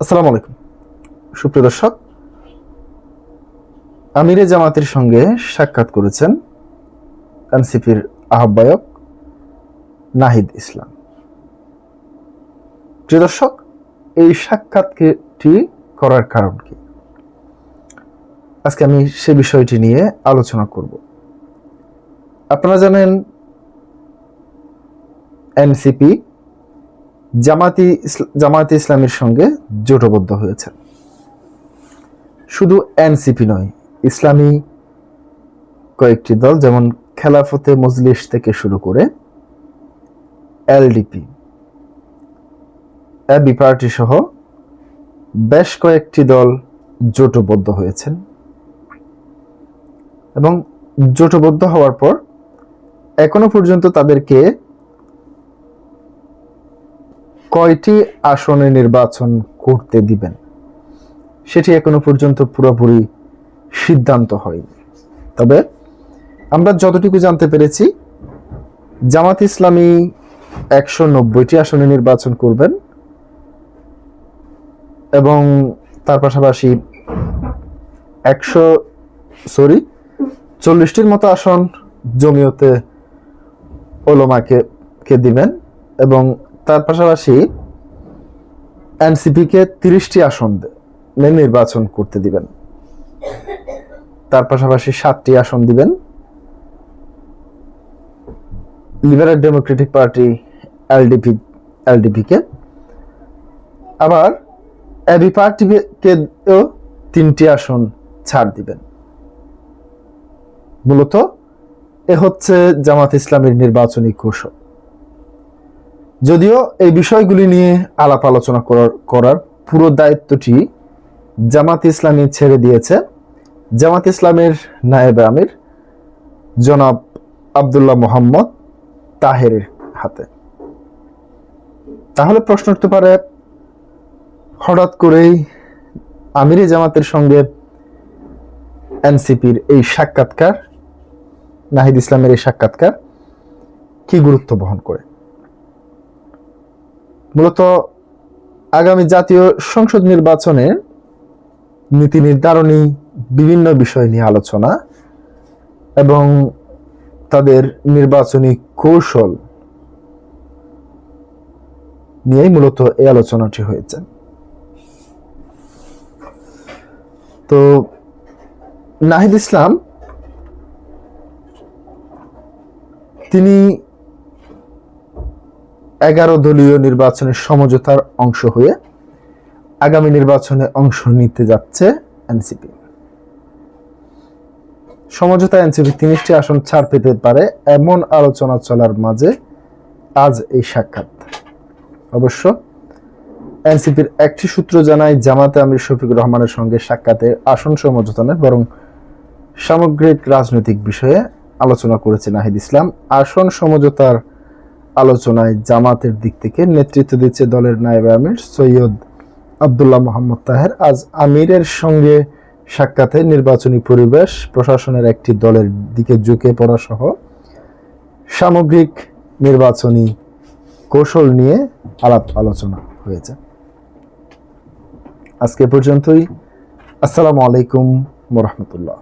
আসসালামু আলাইকুম সুপ্রিয় দর্শক, আমিরে জামাতের সঙ্গে সাক্ষাৎ করেছেন এনসিপির আহ্বায়ক নাহিদ ইসলাম। প্রিয় দর্শক, এই সাক্ষাৎটি করার কারণ কি, আজকে আমি সে বিষয়টি নিয়ে আলোচনা করব। আপনারা জানেন এনসিপি জামায়াতে ইসলামের সঙ্গে জোটবদ্ধ হয়েছে। শুধু এনসিপি নয়, ইসলামী কয়েকটি দল যেমন খেলাফতে মজলিস থেকে শুরু করে এলডিপি, এবি পার্টি সহ বেশ কয়েকটি দল জোটবদ্ধ হয়েছেন এবং জোটবদ্ধ হওয়ার পর এখনো পর্যন্ত তাদেরকে কয়টি আসনে নির্বাচন করতে দিবেন সেটি এখনো পর্যন্ত পুরোপুরি সিদ্ধান্ত হয়নি। তবে আমরা যতটুকু জানতে পেরেছি, জামাত ইসলামী 190টি আসনে নির্বাচন করবেন এবং তার পাশাপাশি 40টির মতো আসন জমিয়তে ওলামাকে দিবেন এবং তার পাশাপাশি এনসিপিকে 30টি আসন নির্বাচন করতে দিবেন। তার পাশাপাশি 7টি আসন দিবেন লিবারেল ডেমোক্রেটিক পার্টি এলডিপিকে, আবার এবি পার্টিকে 3টি আসন ছাড় দিবেন। মূলত এ হচ্ছে জামাত ইসলামের নির্বাচনী কৌশল। যদিও এই বিষয়গুলি নিয়ে আলাপ আলোচনা করার পুরো দায়িত্বটি জামাত ইসলামী ছেড়ে দিয়েছে জামাত ইসলামের নায়েবে আমির জনাব আব্দুল্লাহ মোহাম্মদ তাহেরের হাতে। তাহলে প্রশ্ন উঠতে পারে, হঠাৎ করেই আমিরে জামাতের সঙ্গে এনসিপির এই সাক্ষাৎকার, নাহিদ ইসলামের এই সাক্ষাৎকার কি গুরুত্ব বহন করে? মূলত আগামী জাতীয় সংসদ নির্বাচনে নীতি নির্ধারণী বিভিন্ন বিষয় নিয়ে আলোচনা এবং তাদের নির্বাচনী কৌশল নিয়েই মূলত এই আলোচনাটি হয়েছে। তো নাহিদ ইসলাম তিনি 11 দলীয় নির্বাচনের সমঝোতার অংশ হয়ে আগামী নির্বাচনে অংশ নিতে যাচ্ছে এনসিপি। সমঝোতা এনসিপি 30টি আসন ছাড় পেতে পারে এমন আলোচনা চলার মাঝে আজ এই সাক্ষাৎ। অবশ্য এনসিপির একটি সূত্র জানায়, জামাতে আমির শফিকুর রহমানের সঙ্গে সাক্ষাতের আসন সমঝোতা নয়, বরং সামগ্রিক রাজনৈতিক বিষয়ে আলোচনা করেছে নাহিদ ইসলাম। আসন সমঝোতার আলোচনায় জামাতের দিক থেকে নেতৃত্ব দিচ্ছে দলের নায়েবে আমির সৈয়দ আব্দুল্লাহ মোহাম্মদ তাহের। আজ আমিরের সঙ্গে সাক্ষাতে নির্বাচনী পরিবেশ, প্রশাসনের একটি দলের দিকে ঝুঁকে পড়া সহ সামগ্রিক নির্বাচনী কৌশল নিয়ে আলাপ আলোচনা হয়েছে। আজকে পর্যন্তই। আসসালামু আলাইকুম ওয়া রাহমাতুল্লাহ।